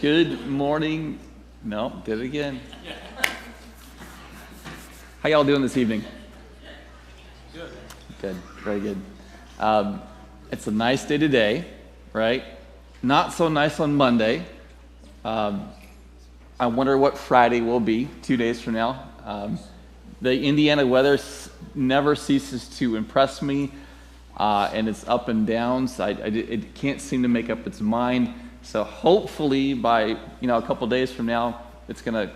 Good morning. No, did it again. How y'all doing this evening? Good. Good, very good. It's a nice day today, right? Not so nice on Monday. I wonder what Friday will be 2 days from now. The Indiana weather never ceases to impress me, and it's up and down. So it can't seem to make up its mind. So hopefully by a couple days from now, it's going to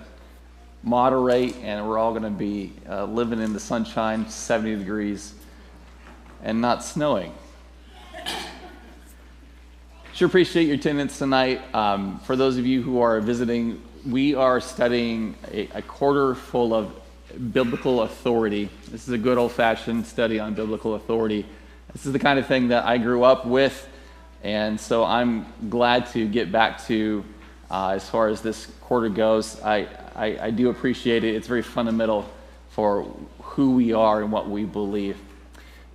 moderate, and we're all going to be living in the sunshine, 70 degrees, and not snowing. Sure appreciate your attendance tonight. For those of you who are visiting, we are studying a quarter full of biblical authority. This is a good old-fashioned study on biblical authority. This is the kind of thing that I grew up with, and so I'm glad to get back to, as far as this quarter goes, I do appreciate it. It's very fundamental for who we are and what we believe.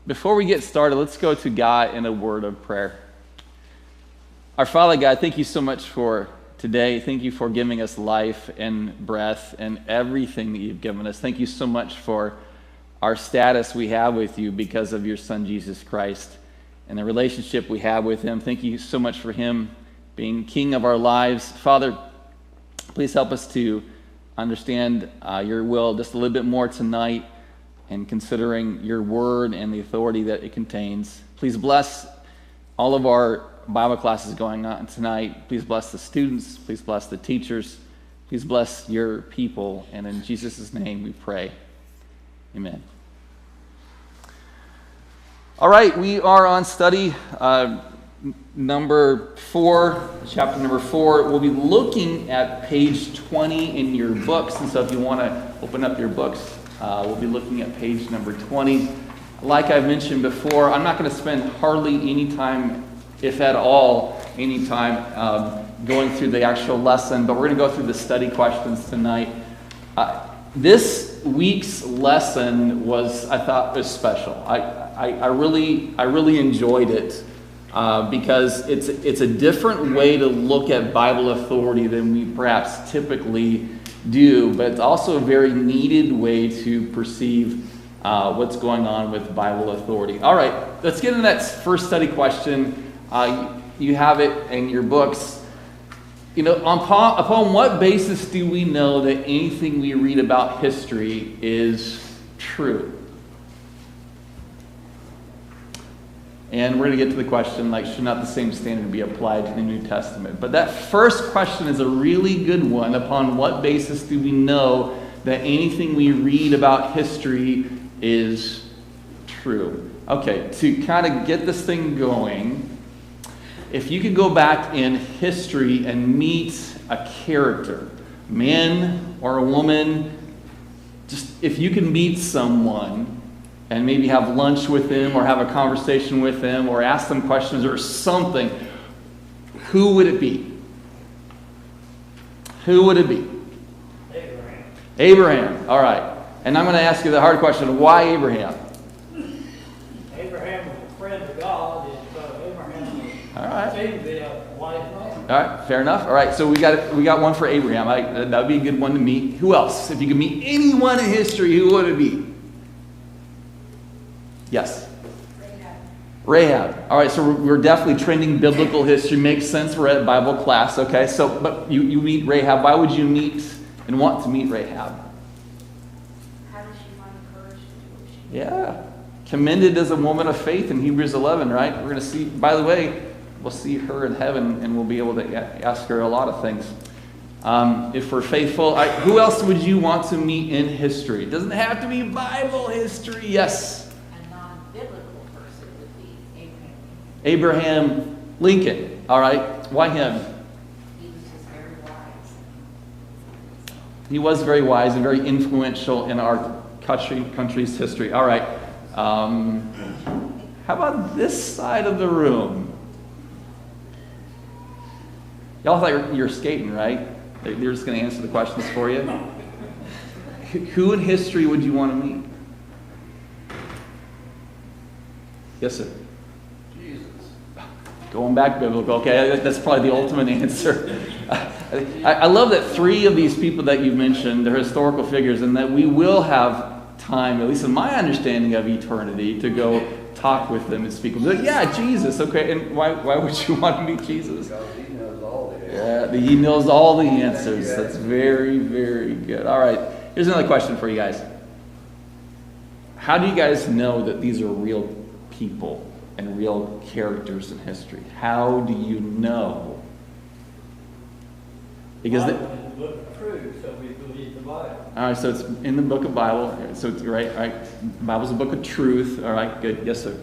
Before we get started, let's go to God in a word of prayer. Our Father God, thank you so much for today. Thank you for giving us life and breath and everything that you've given us. Thank you so much for our status we have with you because of your Son, Jesus Christ, and the relationship we have with him. Thank you so much for him being King of our lives. Father, please help us to understand your will just a little bit more tonight, and considering your word and the authority that it contains. Please bless all of our Bible classes going on tonight. Please bless the students. Please bless the teachers. Please bless your people. And in Jesus' name we pray. Amen. All right, we are on study number 4, chapter number 4. We'll be looking at page 20 in your books. And so if you want to open up your books, we'll be looking at page number 20. Like I've mentioned before, I'm not going to spend hardly any time, if at all, any time going through the actual lesson, but we're going to go through the study questions tonight. This week's lesson I thought was special. I really enjoyed it because it's a different way to look at Bible authority than we perhaps typically do, but it's also a very needed way to perceive what's going on with Bible authority. All right, let's get into that first study question. You have it in your books. Upon what basis do we know that anything we read about history is true? And we're going to get to the question, should not the same standard be applied to the New Testament? But that first question is a really good one. Upon what basis do we know that anything we read about history is true? Okay, to kind of get this thing going, if you could go back in history and meet a character, man or a woman, just if you can meet someone and maybe have lunch with them or have a conversation with them or ask them questions or something, who would it be? Who would it be? Abraham. Abraham, all right. And I'm going to ask you the hard question, why Abraham? Abraham was a friend of God, and so Abraham was All right. seemed to be a wise man. All right, fair enough. All right, so we got one for Abraham. That would be a good one to meet. Who else? If you could meet anyone in history, who would it be? Yes? Rahab. All right, so we're definitely trending biblical history. Makes sense. We're at Bible class, okay? So, but you meet Rahab. Why would you meet and want to meet Rahab? How does she find courage to do what she Yeah. Commended as a woman of faith in Hebrews 11, right? We're going to see, by the way, we'll see her in heaven, and we'll be able to ask her a lot of things. If we're faithful. Who else would you want to meet in history? It doesn't have to be Bible history. Yes? A non-biblical person would be Abraham Lincoln. All right. Why him? He was just very wise. He was very wise and very influential in our country's history. All right. How about this side of the room? Y'all thought you're skating, right? They're just going to answer the questions for you. Who in history would you want to meet? Yes, sir. Jesus. Going back biblical. Okay, that's probably the ultimate answer. I love that 3 of these people that you mentioned, they're historical figures, and that we will have time, at least in my understanding of eternity, to go talk with them and speak with them. Like, yeah, Jesus, okay, and why would you want to meet Jesus? Because he knows all the answers. Yeah, he knows all the answers. That's very, very good. All right, here's another question for you guys. How do you guys know that these are real people and real characters in history? How do you know? Because Bible is the book of truth, so we believe the Bible. all right, so it's in the book of Bible. So it's right, all right. Bible's a book of truth. All right, good. Yes, sir.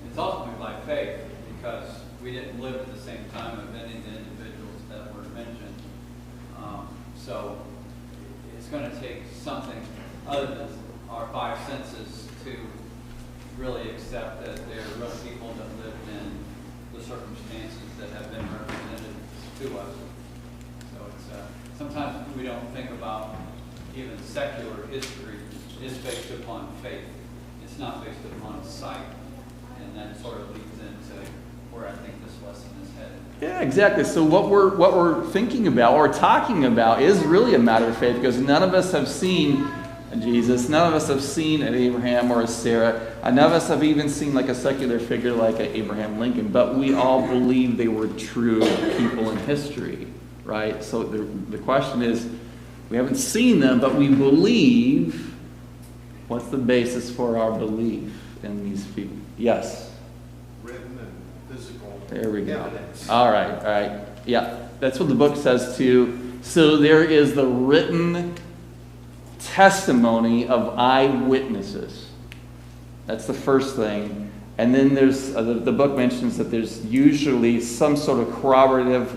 It's ultimately by faith, because we didn't live at the same time of any of the individuals that were mentioned. So it's going to take something other than our 5 senses to really accept that they're real people that lived in the circumstances that have been represented to us. So it's sometimes we don't think about even secular history is based upon faith. It's not based upon sight. And that sort of leads into where I think this lesson is headed. Yeah, exactly. So what we're thinking about or talking about is really a matter of faith, because none of us have seen Jesus. None of us have seen an Abraham or a Sarah. None of us have even seen like a secular figure like an Abraham Lincoln. But we all believe they were true people in history, right? So the question is, we haven't seen them, but we believe. What's the basis for our belief in these people? Yes. Written and physical There we go. evidence. All right. Yeah, that's what the book says too. So there is the written testimony of eyewitnesses. That's the first thing. And then there's, the book mentions that there's usually some sort of corroborative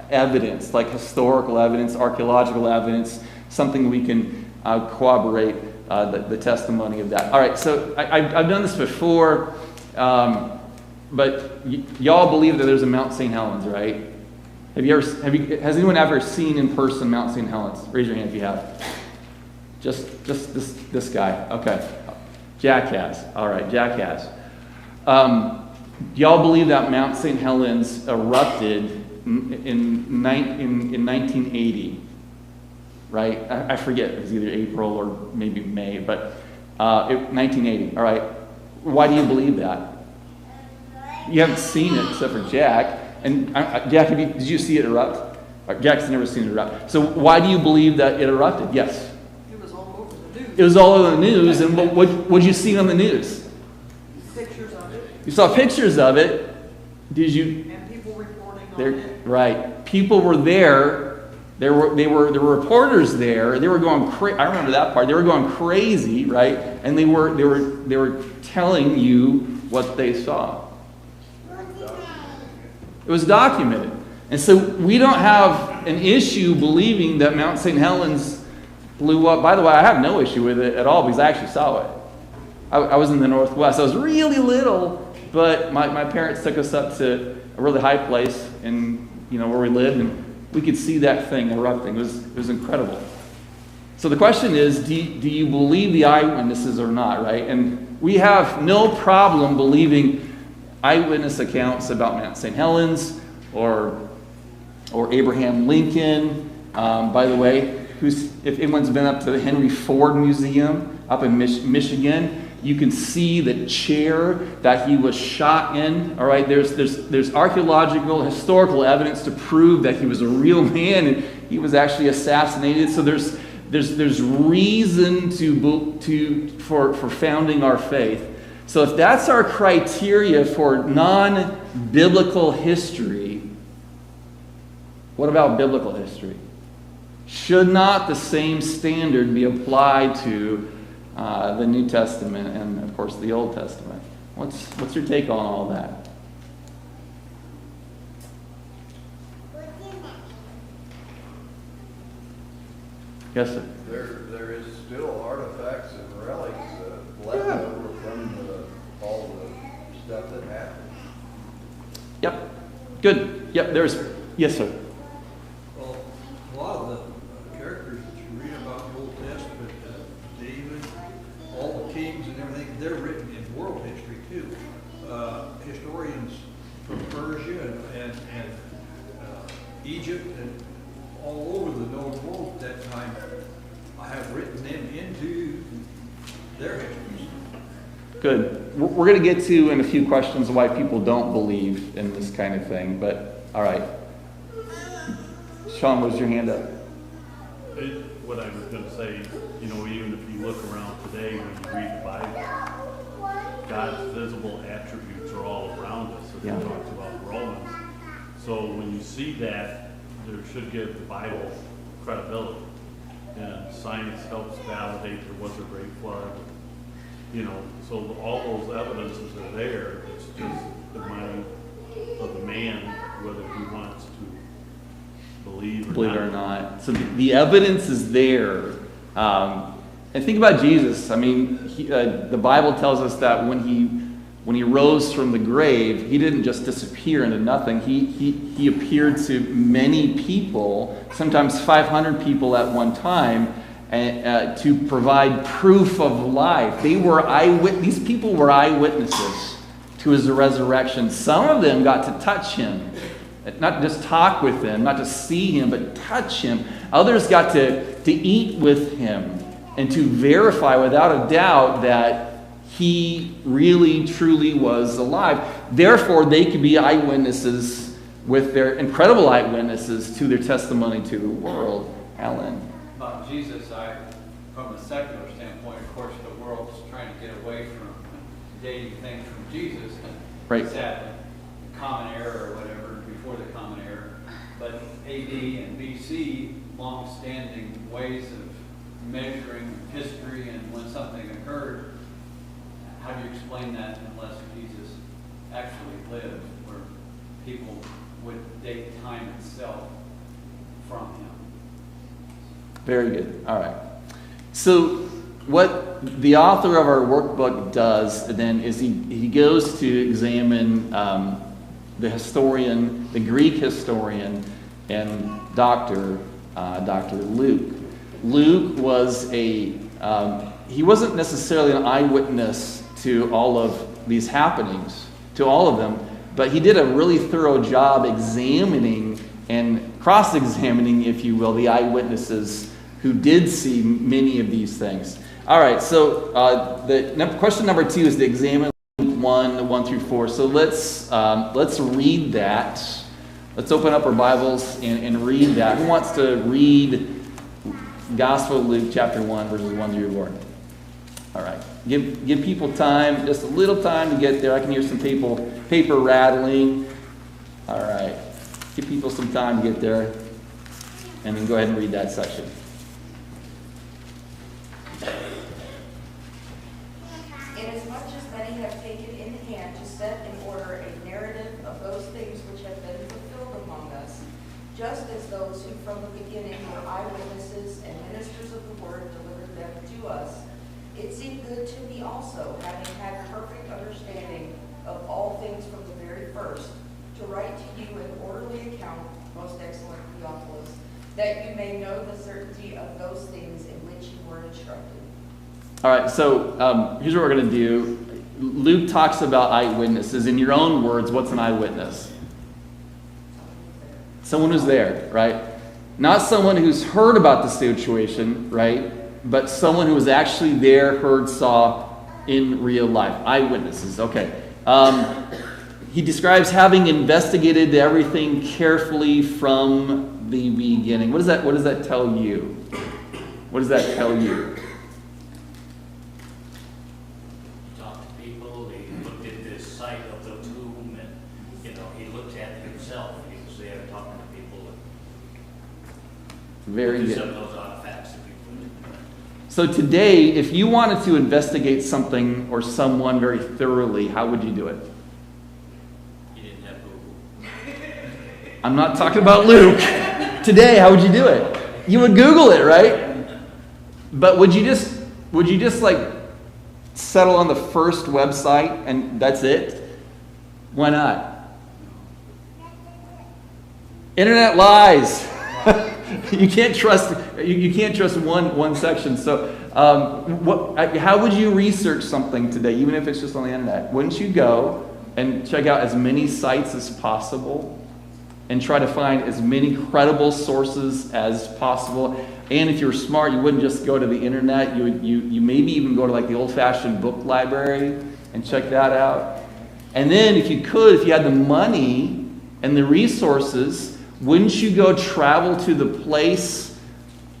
evidence, like historical evidence, archaeological evidence, something we can corroborate the testimony of that. All right, so I've done this before, but y'all believe that there's a Mount St. Helens, right? Has anyone ever seen in person Mount St. Helens? Raise your hand if you have. Just this guy. Okay. Jack has. All right, Jack has. Y'all believe that Mount St. Helens erupted in 1980, right? I forget. It was either April or maybe May, but 1980. All right. Why do you believe that? You haven't seen it except for Jack. And Jack, did you see it erupt? Jack's never seen it erupt. So why do you believe that it erupted? Yes. It was all over the news. It was all over the news. And what'd you see on the news? Pictures of it. You saw pictures of it. Did you? And people reporting on There, it. right. People were there. There were reporters there. They were going I remember that part. They were going crazy, right? And they were telling you what they saw. It was documented. And so we don't have an issue believing that Mount St. Helens blew up. By the way, I have no issue with it at all because I actually saw it. I was in the Northwest. I was really little, but my parents took us up to a really high place in where we lived, and we could see that thing erupting. It was incredible. So the question is, do you believe the eyewitnesses or not, right? And we have no problem believing eyewitness accounts about Mount St. Helens or Abraham Lincoln. By the way, if anyone's been up to the Henry Ford Museum up in Michigan, you can see the chair that he was shot in. All right, there's archaeological, historical evidence to prove that he was a real man and he was actually assassinated. So there's reason for founding our faith. So if that's our criteria for non-biblical history, what about biblical history? Should not the same standard be applied to the New Testament and, of course, the Old Testament? What's your take on all that? Yes, sir. There is still artifacts and relics left over from all the stuff that happened. Yep. Good. Yep. Yes, sir. Well, a lot of the characters that you read about in the Old Testament, David, all the kings and everything, they're written in world history too. Historians from Persia and Egypt and all over the known world at that time, I have written them into their histories. Good. We're going to get to in a few questions why people don't believe in this kind of thing, but all right. Sean, was your hand up? What I was going to say, even if you look around today, when you read the Bible, God's visible attributes are all around us, as Yeah. we talked about Romans. So when you see that, there should give the Bible credibility. And science helps validate there was a great flood. So all those evidences are there. It's just the mind of the man, whether he wants to believe Believe it or not. So the evidence is there. And think about Jesus. I mean, the Bible tells us that when he rose from the grave, he didn't just disappear into nothing. He appeared to many people, sometimes 500 people at one time, to provide proof of life. These people were eyewitnesses to his resurrection. Some of them got to touch him, not just talk with him, not just see him, but touch him. Others got to eat with him and to verify without a doubt that he really, truly was alive. Therefore, they could be eyewitnesses with their incredible eyewitnesses to their testimony to the world. Alan. About Jesus, from a secular standpoint, of course, the world's trying to get away from dating things from Jesus, and Right. sadly, common era or whatever, before the common era. But AD and BC, long-standing ways of measuring history and when something occurred. How do you explain that unless Jesus actually lived, where people would date time itself from him? Very good. All right. So what the author of our workbook does then is he goes to examine the historian, the Greek historian, and Dr. Luke. Luke was he wasn't necessarily an eyewitness to all of these happenings, to all of them, but he did a really thorough job examining and cross-examining, if you will, the eyewitnesses who did see many of these things. All right, so question number 2 is to examine Luke 1 through 4. So let's read that. Let's open up our Bibles and read that. Who wants to read Gospel of Luke chapter 1, verses 1 through 4? All right. Give people time, just a little time to get there. I can hear some paper rattling. All right. Give people some time to get there. And then go ahead and read that section. Inasmuch as many have taken in hand to set in order a narrative of those things which have been fulfilled among us, just as those who from the beginning were eyewitnesses and ministers of the word delivered them to us, it seemed good to me also, having had perfect understanding of all things from the very first, to write to you an orderly account, most excellent Theophilus, that you may know the certainty of those things in which you were instructed. All right, so here's what we're going to do. Luke talks about eyewitnesses. In your own words, what's an eyewitness? Someone who's there, right? Not someone who's heard about the situation, right? But someone who was actually there, heard, saw in real life. Eyewitnesses, okay. He describes having investigated everything carefully from the beginning. What does that tell you? What does that tell you? He talked to people, he looked at the site of the tomb, and he looked at it himself. He was there talking to people. Very good. Some of those artifacts that people. So today, if you wanted to investigate something or someone very thoroughly, how would you do it? He didn't have Google. I'm not talking about Luke. Today, how would you do it? You would Google it, right? But would you just like settle on the first website and that's it? Why not? Internet lies. You can't trust one section. So, how would you research something today, even if it's just on the internet? Wouldn't you go and check out as many sites as possible? and try to find as many credible sources as possible. And if you're smart, you wouldn't just go to the internet. You maybe even go to like the old-fashioned book library and check that out. And then if you had the money and the resources, wouldn't you go travel to the place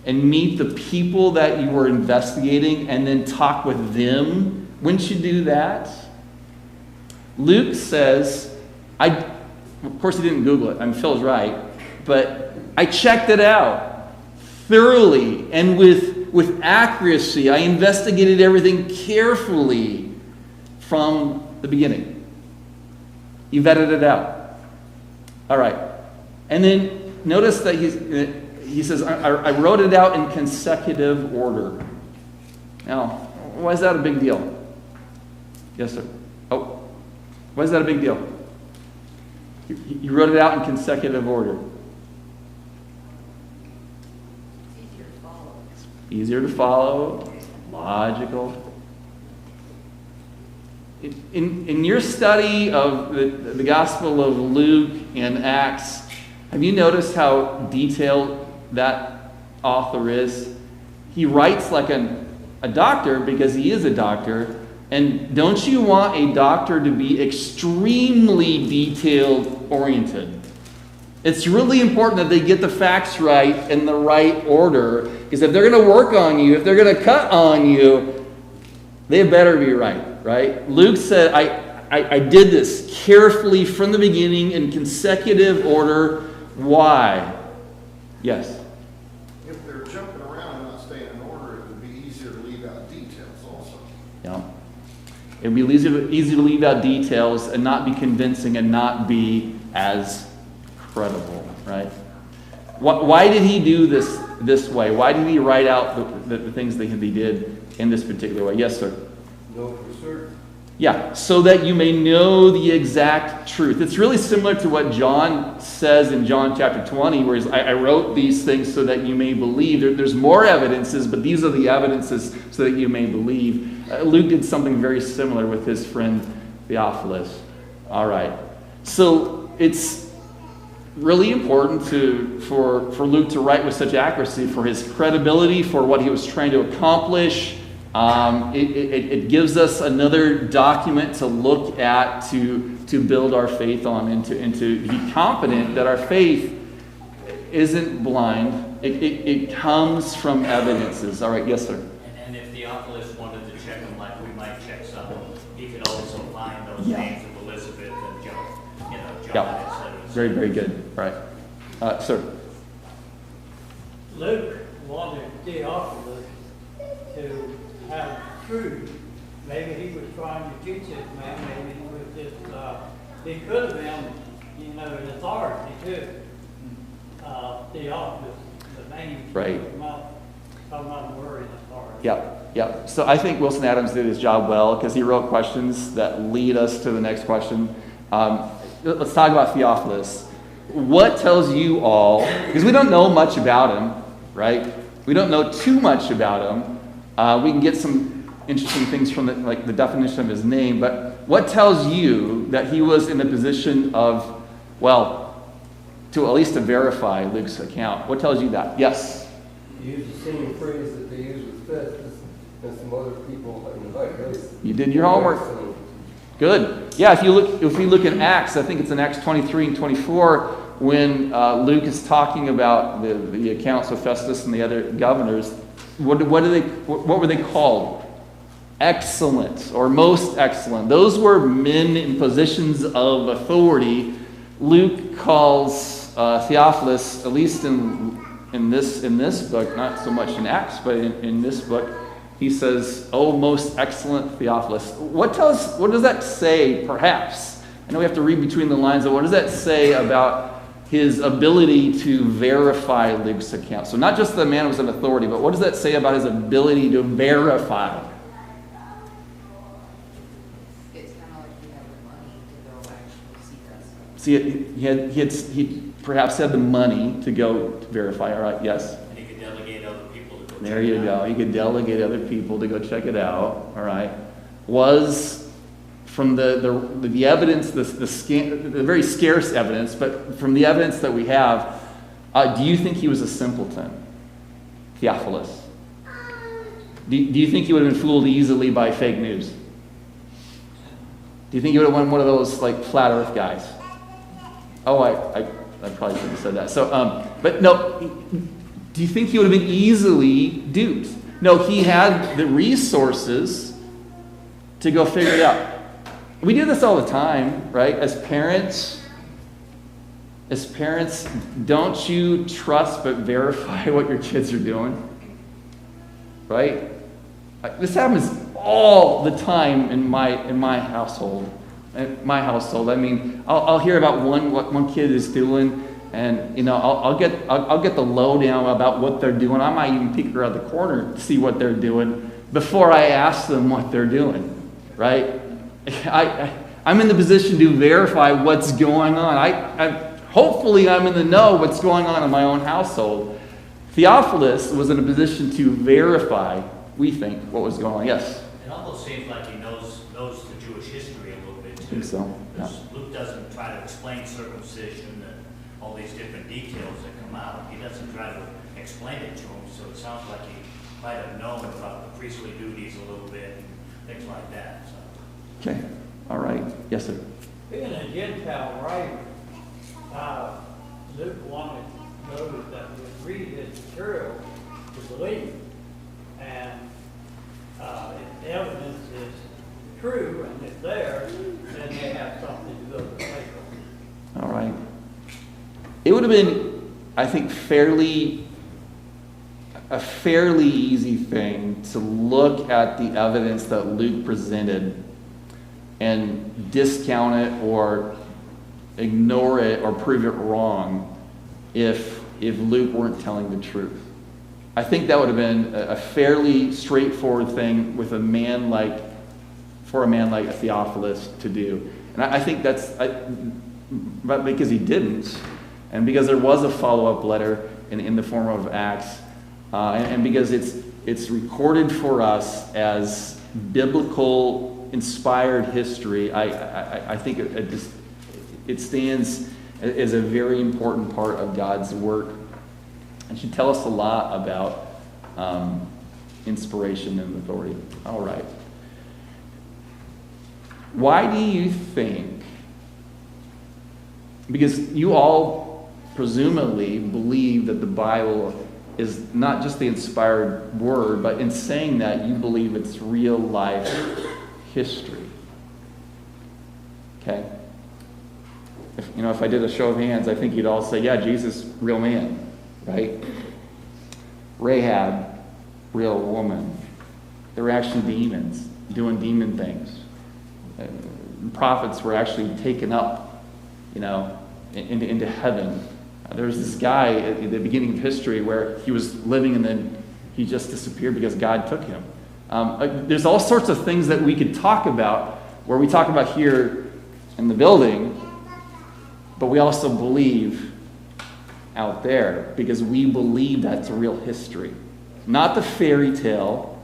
and meet the people that you were investigating and then talk with them? Wouldn't you do that? Luke says, of course he didn't Google it, Phil's right, but I checked it out thoroughly and with accuracy. I investigated everything carefully from the beginning. He vetted it out. All right. And then notice that he says, I wrote it out in consecutive order. Now, why is that a big deal? Yes, sir. Oh, why is that a big deal? He wrote it out in consecutive order. Easier to follow. Easier to follow, logical. In your study of the Gospel of Luke and Acts, have you noticed how detailed that author is? He writes like a doctor because he is a doctor. And don't you want a doctor to be extremely detail-oriented? It's really important that they get the facts right in the right order. Because if they're going to work on you, if they're going to cut on you, they better be right? Luke said, I did this carefully from the beginning in consecutive order. Why? Yes? If they're jumping around and not staying in order, it would be easier to leave out details also. Yeah. It would be easy to leave out details and not be convincing and not be as credible, right? Why did he do this way? Why did he write out the things that he did in this particular way? Yes, sir? No, for certain. Yeah, so that you may know the exact truth. It's really similar to what John says in John chapter 20, where I wrote these things so that you may believe. There's more evidences, but these are the evidences so that you may believe. Luke did something very similar with his friend Theophilus. All right. So it's really important for Luke to write with such accuracy for his credibility, for what he was trying to accomplish. It gives us another document to look at to build our faith on and to be confident that our faith isn't blind. It comes from evidences. All right, yes, sir. And if Theophilus wanted to check them like we might check some, he could also find those names of Elizabeth and John, Yeah. etc. Very, very good. Right. Sir. Luke wanted Theophilus to have truth. Maybe he was trying to teach this man, maybe he was just, he could have been, an authority too. Theophilus, the name. Right. I'm not worried authority. Yeah. So I think Wilson Adams did his job well because he wrote questions that lead us to the next question. Let's talk about Theophilus. What tells you all, because we don't know much about him, right? We don't know too much about him. We can get some interesting things from the definition of his name, but what tells you that he was in a position of, to at least to verify Luke's account? What tells you that? Yes? You use the same phrase that they use with Festus and some other people in the Bible. You did your homework. Good. Yeah, if we look at Acts, I think it's in Acts 23 and 24, when Luke is talking about the accounts of Festus and the other governors. What were they called? Excellent or most excellent. Those were men in positions of authority. Luke calls Theophilus, at least in this book, not so much in Acts, but in this book, he says, "Oh, most excellent Theophilus." What does that say? Perhaps I know we have to read between the lines, but what does that say about his ability to verify Luke's account? So not just the man was an authority, but what does that say about his ability to verify? It's kind of like you have the money to go actually see that stuff. See, he perhaps had the money to go to verify. All right, yes? And he could delegate other people to go There check you it go. out. He could delegate other people to go check it out. All right. Was from the evidence, the very scarce evidence, but from the evidence that we have, do you think he was a simpleton, Theophilus? Do you think he would have been fooled easily by fake news? Do you think he would have been one of those like flat Earth guys? Oh, I probably shouldn't have said that. So, but no, do you think he would have been easily duped? No, he had the resources to go figure it out. We do this all the time, right? As parents, don't you trust but verify what your kids are doing? Right? This happens all the time in my household. I mean, I'll hear about what one kid is doing, and you know, I'll get the lowdown about what they're doing. I might even peek around the corner to see what they're doing before I ask them what they're doing. Right? I'm in the position to verify what's going on. Hopefully I'm in the know what's going on in my own household. Theophilus was in a position to verify, we think, what was going on. Yes? It almost seems like he knows the Jewish history a little bit too. I think so. Yeah. Because Luke doesn't try to explain circumcision and all these different details that come out. He doesn't try to explain it to him, so it sounds like he might have known about the priestly duties a little bit and things like that. So. Okay. All right. Yes, sir. Being a Gentile writer, Luke wanted those that would read his material to believe. And if the evidence is true and it's there, then they have something to go to the paper. All right. It would have been, I think, a fairly easy thing to look at the evidence that Luke presented and discount it or ignore it or prove it wrong if Luke weren't telling the truth. I think that would have been a fairly straightforward thing for a man like Theophilus to do. And I think but because he didn't, and because there was a follow-up letter in the form of Acts, and because it's recorded for us as biblical inspired history, I think it stands as a very important part of God's work. It should tell us a lot about inspiration and authority. All right. Why do you think, because you all presumably believe that the Bible is not just the inspired word, but in saying that, you believe it's real life history. Okay? If I did a show of hands, I think you'd all say, yeah, Jesus, real man. Right? Rahab, real woman. There were actually demons doing demon things. Prophets were actually taken up, into heaven. There's this guy at the beginning of history where he was living and then he just disappeared because God took him. There's all sorts of things that we could talk about where we talk about here in the building, but we also believe out there because we believe that's a real history. Not the fairy tale,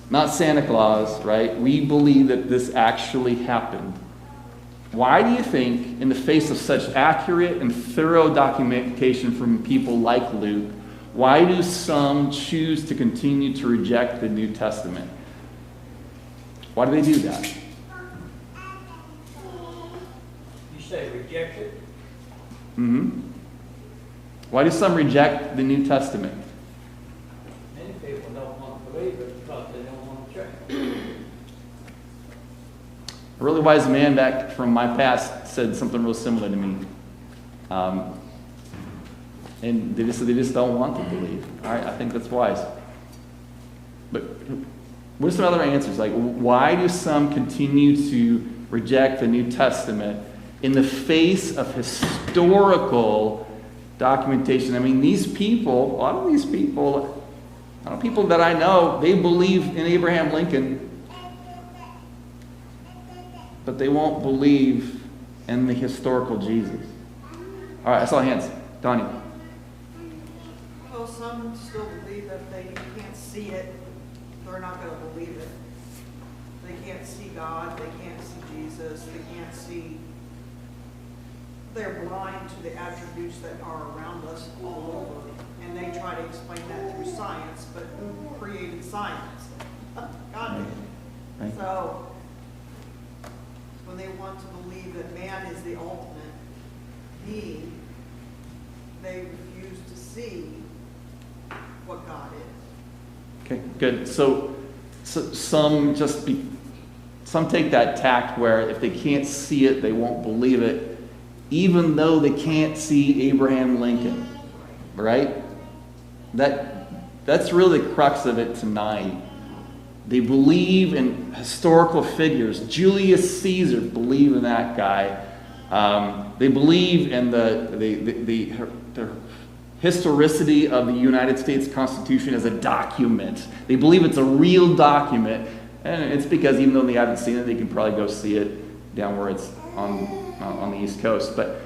not Santa Claus, right? We believe that this actually happened. Why do you think, in the face of such accurate and thorough documentation from people like Luke, why do some choose to continue to reject the New Testament? Why do they do that? You say reject it? Mm-hmm. Why do some reject the New Testament? Many people don't want to believe it because they don't want to change. A really wise man back from my past said something real similar to me. And they just don't want to believe. All right, I think that's wise. But what are some other answers? Like, why do some continue to reject the New Testament in the face of historical documentation? I mean, a lot of these people that I know, they believe in Abraham Lincoln, but they won't believe in the historical Jesus. All right, I saw hands. Donnie. Well, some still believe that if they can't see it, they're not going to believe it. They can't see God, they can't Jesus, they can't see, they're blind to the attributes that are around us all over. And they try to explain that through science, but who created science? God did. Right. So, when they want to believe that man is the ultimate being, they refuse to see what God is. Okay, good. So some take that tact where if they can't see it, they won't believe it, even though they can't see Abraham Lincoln, right? That's really the crux of it tonight. They believe in historical figures. Julius Caesar, believe in that guy. They believe in the historicity of the United States Constitution as a document. They believe it's a real document. And it's because even though they haven't seen it, they can probably go see it down where it's on the East Coast. But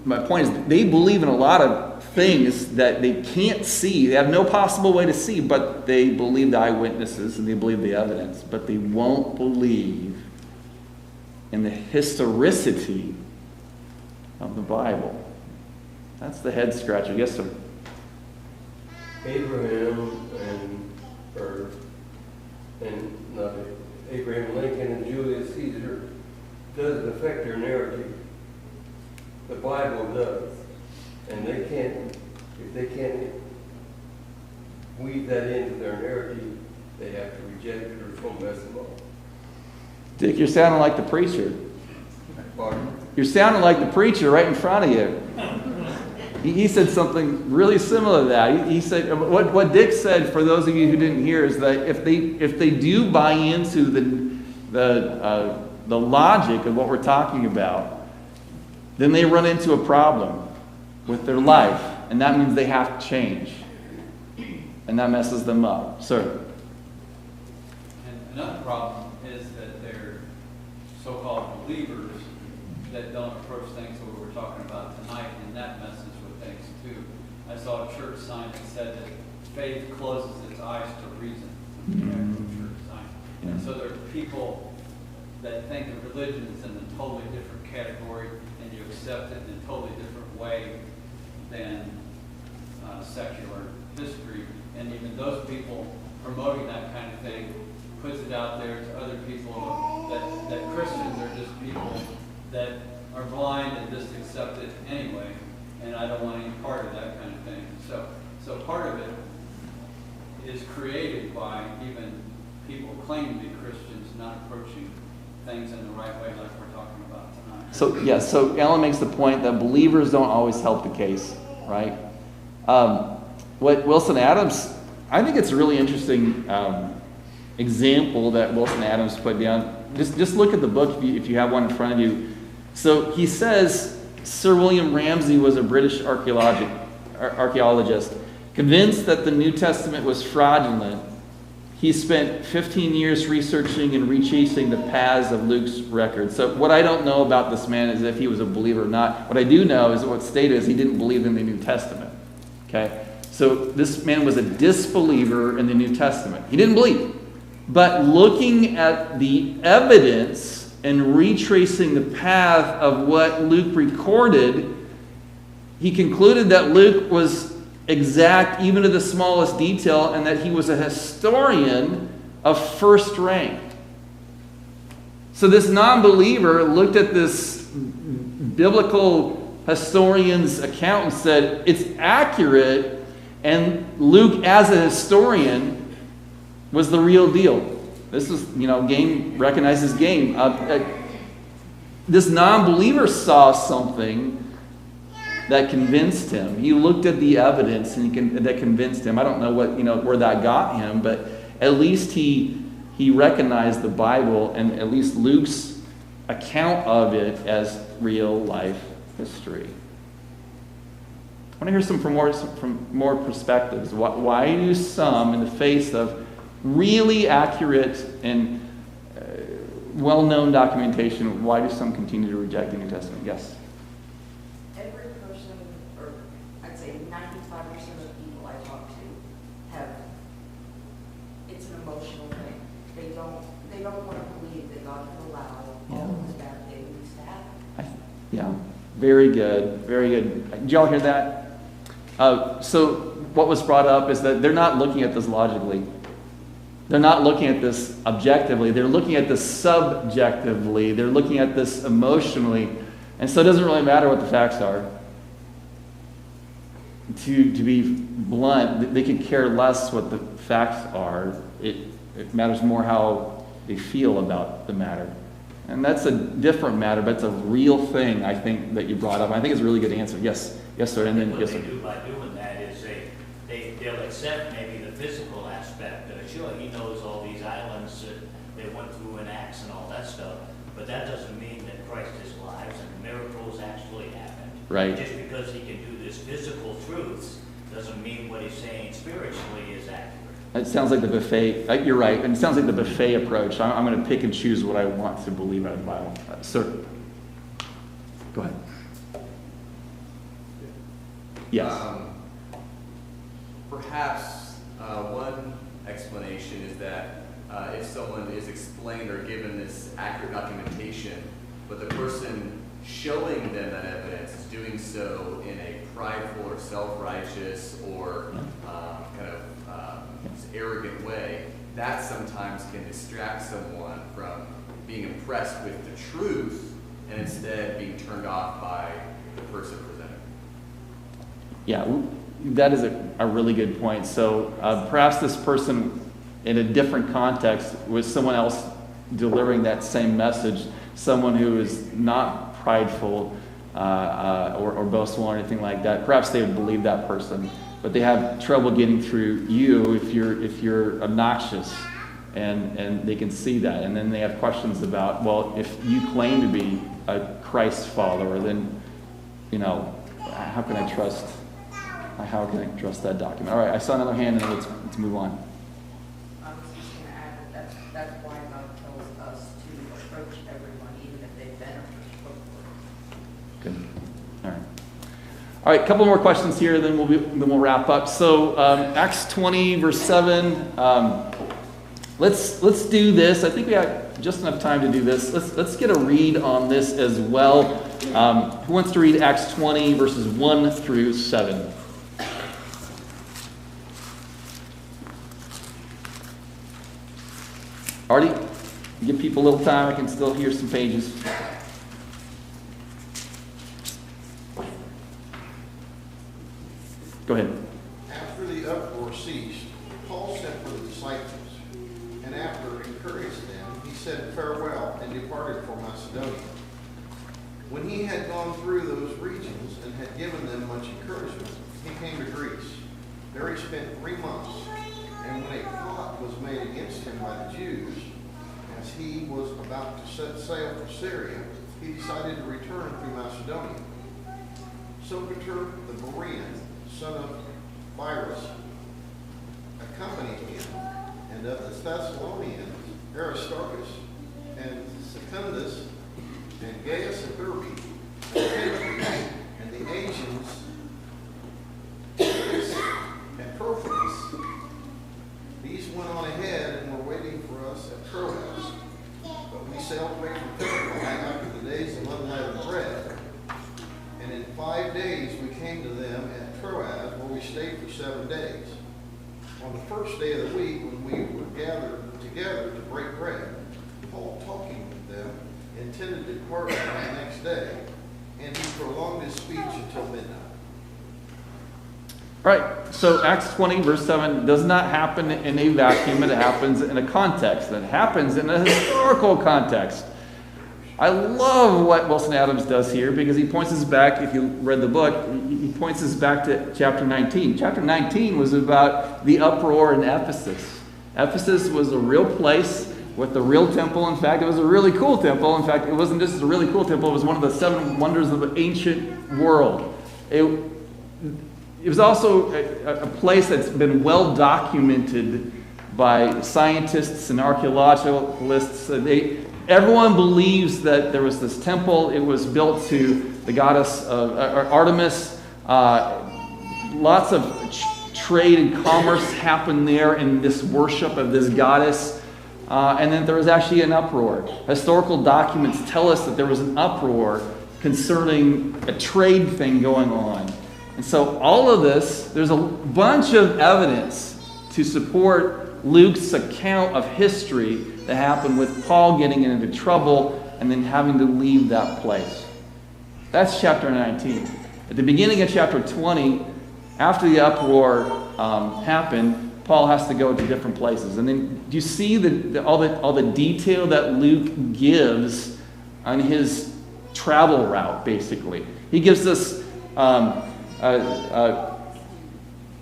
my point is, they believe in a lot of things that they can't see. They have no possible way to see, but they believe the eyewitnesses and they believe the evidence. But they won't believe in the historicity of the Bible. That's the head scratcher. Yes, sir. Abraham Abraham Lincoln and Julius Caesar doesn't affect their narrative. The Bible does. And if they can't weave that into their narrative, they have to reject it or it's going to mess them up. Dick, you're sounding like the preacher. Pardon? You're sounding like the preacher right in front of you. He said something really similar to that. He said, what Dick said, for those of you who didn't hear, is that if they do buy into the logic of what we're talking about, then they run into a problem with their life, and that means they have to change, and that messes them up. Sir. And another problem is that they're so-called believers that don't approach things that we're talking about tonight, and that messes with things too. I saw a church sign that said that faith closes its eyes to reason. Church sign. And so there are people that think that religion is in a totally different category, and you accept it in a totally different way than secular history. And even those people promoting that kind of thing puts it out there to other people that Christians are just people that are blind and just accept it anyway, and I don't want any part of that kind of thing. So part of it is created by even people who claim to be Christians not approaching things in the right way like we're talking about tonight. So Ellen makes the point that believers don't always help the case, right? What Wilson Adams, I think it's a really interesting example that Wilson Adams put down. Just look at the book if you have one in front of you. So he says Sir William Ramsay was a British archaeologist. Convinced that the New Testament was fraudulent, he spent 15 years researching and retracing the paths of Luke's record. So what I don't know about this man is if he was a believer or not. What I do know is what's stated is he didn't believe in the New Testament. Okay? So this man was a disbeliever in the New Testament. He didn't believe. But looking at the evidence and retracing the path of what Luke recorded, he concluded that Luke was exact even to the smallest detail, and that he was a historian of first rank. So this non-believer looked at this biblical historian's account and said, it's accurate, and Luke as a historian was the real deal. This is, game recognizes game. This non-believer saw something that convinced him. He looked at the evidence and that convinced him. I don't know where that got him, but at least he recognized the Bible and at least Luke's account of it as real life history. I want to hear from more perspectives. Why do some, in the face of really accurate and well-known documentation, why do some continue to reject the New Testament? Yes? Every person, or I'd say 95% of the people I talk to it's an emotional thing. They don't want to believe that God could allow Yeah, very good, very good. Did y'all hear that? So what was brought up is that they're not looking at this logically. They're not looking at this objectively. They're looking at this subjectively. They're looking at this emotionally. And so it doesn't really matter what the facts are. To be blunt, they could care less what the facts are. It matters more how they feel about the matter. And that's a different matter, but it's a real thing, I think, that you brought up. I think it's a really good answer. Yes, sir. And then, what yes, they sir. do by doing that is they'll accept maybe the physical aspect. Sure, he knows all these islands that they went through in Acts and all that stuff, but that doesn't mean that Christ is alive and miracles actually happened. Right. Just because he can do this physical truths doesn't mean what he's saying spiritually is accurate. It sounds like the buffet. You're right. And it sounds like the buffet approach. I'm going to pick and choose what I want to believe out of the Bible. Sir, go ahead. Yes. Perhaps one explanation is that if someone is explained or given this accurate documentation, but the person showing them that evidence is doing so in a prideful or self-righteous or arrogant way, that sometimes can distract someone from being impressed with the truth and instead being turned off by the person presenting. Yeah, that is a really good point. So perhaps this person in a different context with someone else delivering that same message, someone who is not prideful or boastful or anything like that, perhaps they would believe that person, but they have trouble getting through you if you're obnoxious, and they can see that, and then they have questions about, well, if you claim to be a Christ follower, then how can I trust that document? All right, I saw another hand, and let's move on. I was just going to add that that's why God tells us to approach everyone, even if they've been approached. Good. All right. All right, a couple more questions here, then we'll wrap up. So Acts 20, verse 7. Let's do this. I think we have just enough time to do this. Let's get a read on this as well. Who wants to read Acts 20, verses 1 through 7? Artie, give people a little time. I can still hear some pages. Go ahead. After the uproar ceased, Paul sent for the disciples, and after encouraging them, he said farewell and departed for Macedonia. When he had gone through those regions and had given them much encouragement, he came to Greece. There he spent 3 months, and when a plot was made against him by the Jews, as he was about to set sail for Syria, he decided to return through Macedonia. Sopater the Berean, son of Pyrrhus, accompanied him, and of the Thessalonians, Aristarchus, and Secundus, and Gaius and Derbe, and Timothy, and the Asians, and Trophimus. These went on ahead and were waiting for us at Troas, but we sailed away from Philippi after the days of unleavened bread. And in 5 days we came to them at Troas, where we stayed for 7 days. On the first day of the week, when we were gathered together to break bread, Paul, talking with them, intended to depart on the next day, and he prolonged his speech until midnight. All right, so Acts 20, verse 7 does not happen in a vacuum. It happens in a context. It happens in a historical context. I love what Wilson Adams does here because he points us back, if you read the book, he points us back to chapter 19. Chapter 19 was about the uproar in Ephesus. Ephesus was a real place with a real temple. In fact, it was a really cool temple. In fact, it wasn't just a really cool temple, it was one of the 7 wonders of the ancient world. It was also a place that's been well documented by scientists and archaeologists. Everyone believes that there was this temple. It was built to the goddess Artemis. Lots of trade and commerce happened there in this worship of this goddess. And then there was actually an uproar. Historical documents tell us that there was an uproar concerning a trade thing going on. And so all of this, there's a bunch of evidence to support Luke's account of history that happened with Paul getting into trouble and then having to leave that place. That's chapter 19. At the beginning of chapter 20, after the uproar happened, Paul has to go to different places. And then do you see all the detail that Luke gives on his travel route, basically? He gives us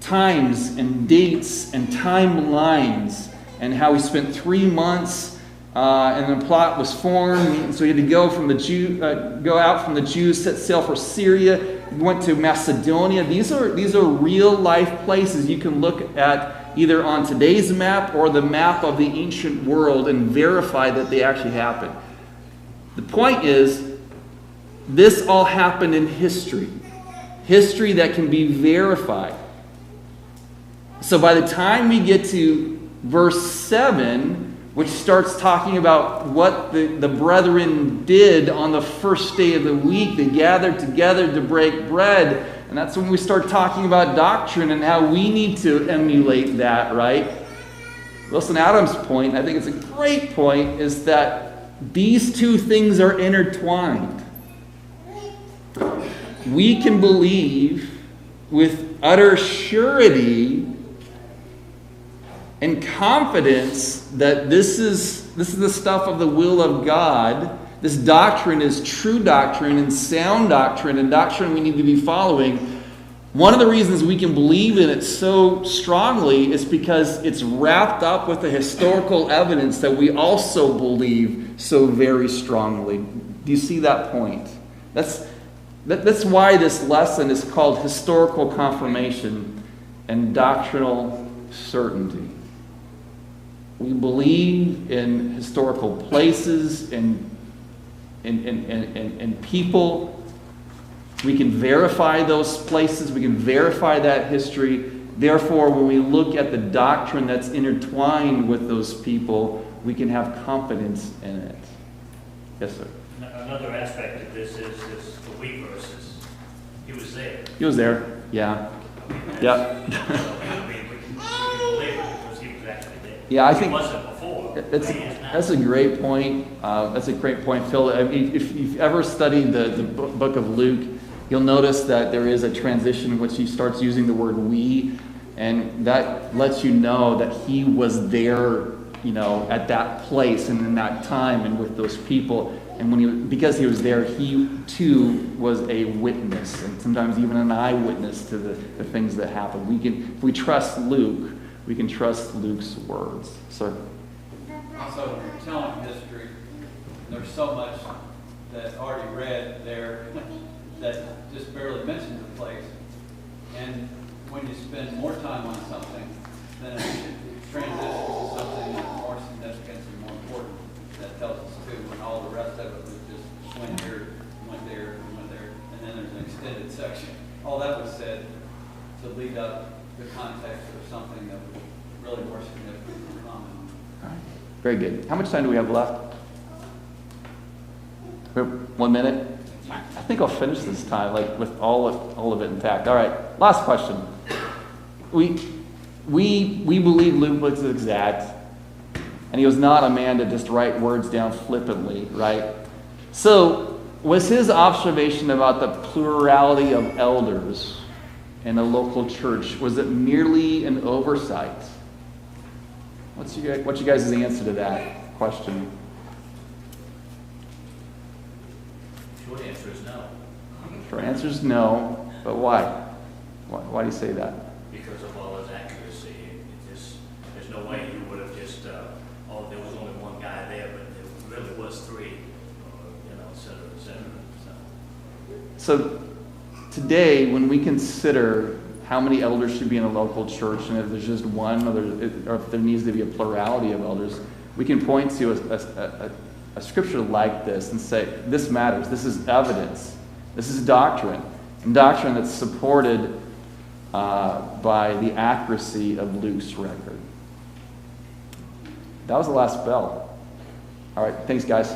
times and dates and timelines and how he spent 3 months and the plot was formed. So he had to go out from the Jews, set sail for Syria. He went to Macedonia. These are real life places you can look at either on today's map or the map of the ancient world and verify that they actually happened. The point is, this all happened in history. History that can be verified. So by the time we get to verse 7, which starts talking about what the brethren did on the first day of the week, they gathered together to break bread. And that's when we start talking about doctrine and how we need to emulate that, right? Wilson Adams' point, I think it's a great point, is that these two things are intertwined. We can believe with utter surety and confidence that this is the stuff of the will of God. This doctrine is true doctrine and sound doctrine and doctrine we need to be following. One of the reasons we can believe in it so strongly is because it's wrapped up with the historical evidence that we also believe so very strongly. Do you see that point? That's why this lesson is called historical confirmation and doctrinal certainty. We believe in historical places and people. We can verify those places. We can verify that history. Therefore, when we look at the doctrine that's intertwined with those people, we can have confidence in it. Yes, sir. Another aspect of this is the we verses. He was there. He was there. Yeah. Yeah. We can believe it because he was actually there. Yeah, I think he wasn't before. That's a great point. That's a great point, Phil. I mean, if you've ever studied the book of Luke, you'll notice that there is a transition in which he starts using the word we, and that lets you know that he was there, at that place and in that time and with those people. And because he was there, he too was a witness, and sometimes even an eyewitness to the things that happened. If we trust Luke, we can trust Luke's words. Sir? Also, telling history, there's so much that already read there that just barely mentions the place. And when you spend more time on something, then it transitions to something that's more significant and more important that tells us too, when all the rest of it was just went here, went there, and then there's an extended section. All that was said to lead up the context of something that was really more significant and common. All right. Very good. How much time do we have left? We have 1 minute? I think I'll finish this time, with all of it intact. All right. Last question. We believe Luke was exact, and he was not a man to just write words down flippantly, right? So, was his observation about the plurality of elders in a local church, was it merely an oversight? What's you guys' answer to that question? Short answer is no. Short answer is no, but why? Why do you say that? Because of all his accuracy. There's no way you would have just, there was only one guy there, but there really was three, et cetera, et cetera. So today, when we consider how many elders should be in a local church, and if there's just one, or if there needs to be a plurality of elders, we can point to a scripture like this and say, this matters, this is evidence, this is doctrine, and doctrine that's supported by the accuracy of Luke's record. That was the last bell. All right, thanks guys.